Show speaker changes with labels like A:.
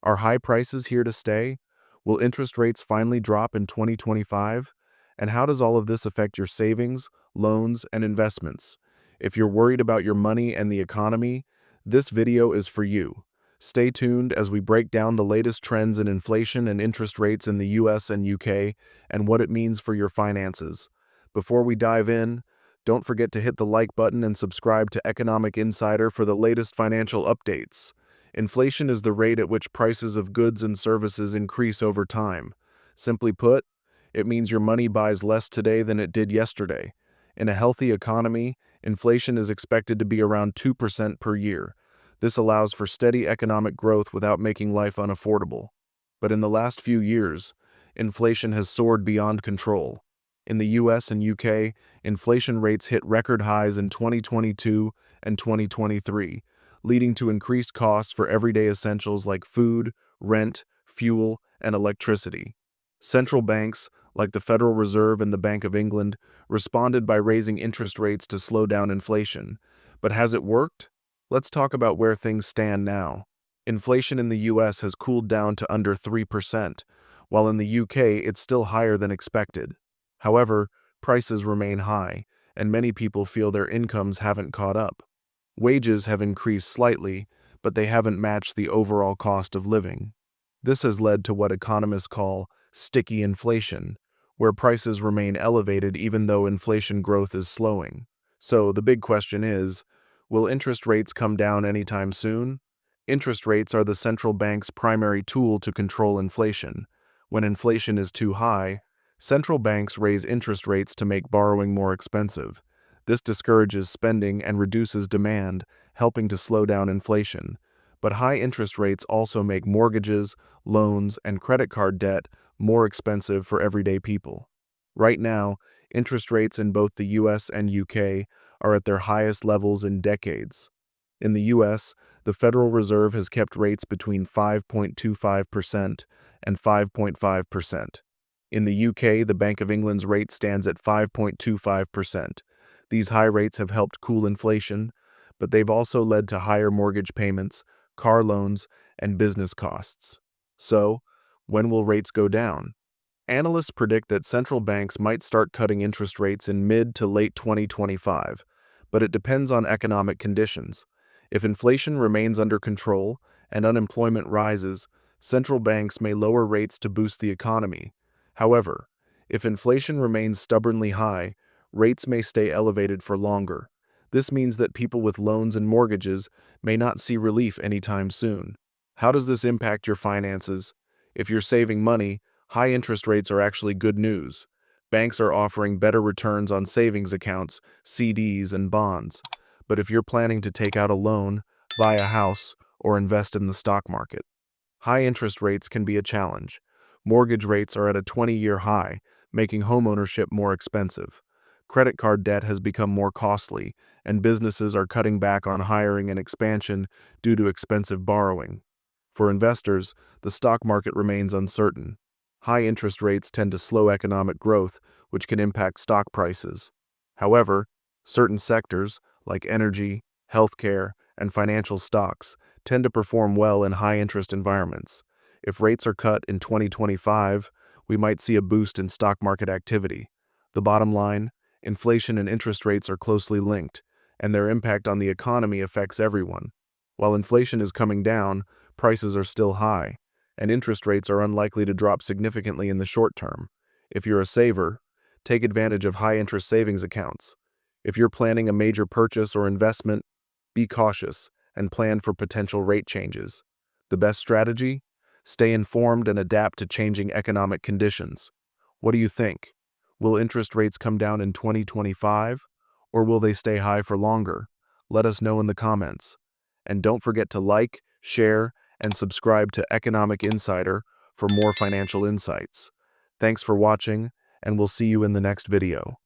A: Are high prices here to stay? Will interest rates finally drop in 2025? And how does all of this affect your savings, loans, and investments? If you're worried about your money and the economy, this video is for you. Stay tuned as we break down the latest trends in inflation and interest rates in the US and UK and what it means for your finances. Before we dive in, don't forget to hit the like button and subscribe to Economic Insider for the latest financial updates. Inflation is the rate at which prices of goods and services increase over time. Simply put, it means your money buys less today than it did yesterday. In a healthy economy, inflation is expected to be around 2% per year. This allows for steady economic growth without making life unaffordable. But in the last few years, inflation has soared beyond control. In the US and UK, inflation rates hit record highs in 2022 and 2023, leading to increased costs for everyday essentials like food, rent, fuel, and electricity. Central banks, like the Federal Reserve and the Bank of England, responded by raising interest rates to slow down inflation. But has it worked? Let's talk about where things stand now. Inflation in the US has cooled down to under 3%, while in the UK it's still higher than expected. However, prices remain high, and many people feel their incomes haven't caught up. Wages have increased slightly, but they haven't matched the overall cost of living. This has led to what economists call sticky inflation, where prices remain elevated even though inflation growth is slowing. So the big question is, will interest rates come down anytime soon? Interest rates are the central bank's primary tool to control inflation. When inflation is too high, central banks raise interest rates to make borrowing more expensive. This discourages spending and reduces demand, helping to slow down inflation. But high interest rates also make mortgages, loans, and credit card debt more expensive for everyday people. Right now, interest rates in both the US and UK are at their highest levels in decades. In the US, the Federal Reserve has kept rates between 5.25% and 5.5%. In the UK, the Bank of England's rate stands at 5.25%. These high rates have helped cool inflation, but they've also led to higher mortgage payments, car loans, and business costs. So, when will rates go down? Analysts predict that central banks might start cutting interest rates in mid to late 2025, but it depends on economic conditions. If inflation remains under control and unemployment rises, central banks may lower rates to boost the economy. However, if inflation remains stubbornly high, rates may stay elevated for longer. This means that people with loans and mortgages may not see relief anytime soon. How does this impact your finances? If you're saving money, high interest rates are actually good news. Banks are offering better returns on savings accounts, CDs, and bonds. But if you're planning to take out a loan, buy a house, or invest in the stock market, high interest rates can be a challenge. Mortgage rates are at a 20-year high, making homeownership more expensive. Credit card debt has become more costly, and businesses are cutting back on hiring and expansion due to expensive borrowing. For investors, the stock market remains uncertain. High interest rates tend to slow economic growth, which can impact stock prices. However, certain sectors, like energy, healthcare, and financial stocks, tend to perform well in high-interest environments. If rates are cut in 2025, we might see a boost in stock market activity. The bottom line, inflation and interest rates are closely linked, and their impact on the economy affects everyone. While inflation is coming down, prices are still high, and interest rates are unlikely to drop significantly in the short term. If you're a saver, take advantage of high-interest savings accounts. If you're planning a major purchase or investment, be cautious and plan for potential rate changes. The best strategy? Stay informed and adapt to changing economic conditions. What do you think? Will interest rates come down in 2025, or will they stay high for longer? Let us know in the comments. And don't forget to like, share, and subscribe to Economic Insider for more financial insights. Thanks for watching, and we'll see you in the next video.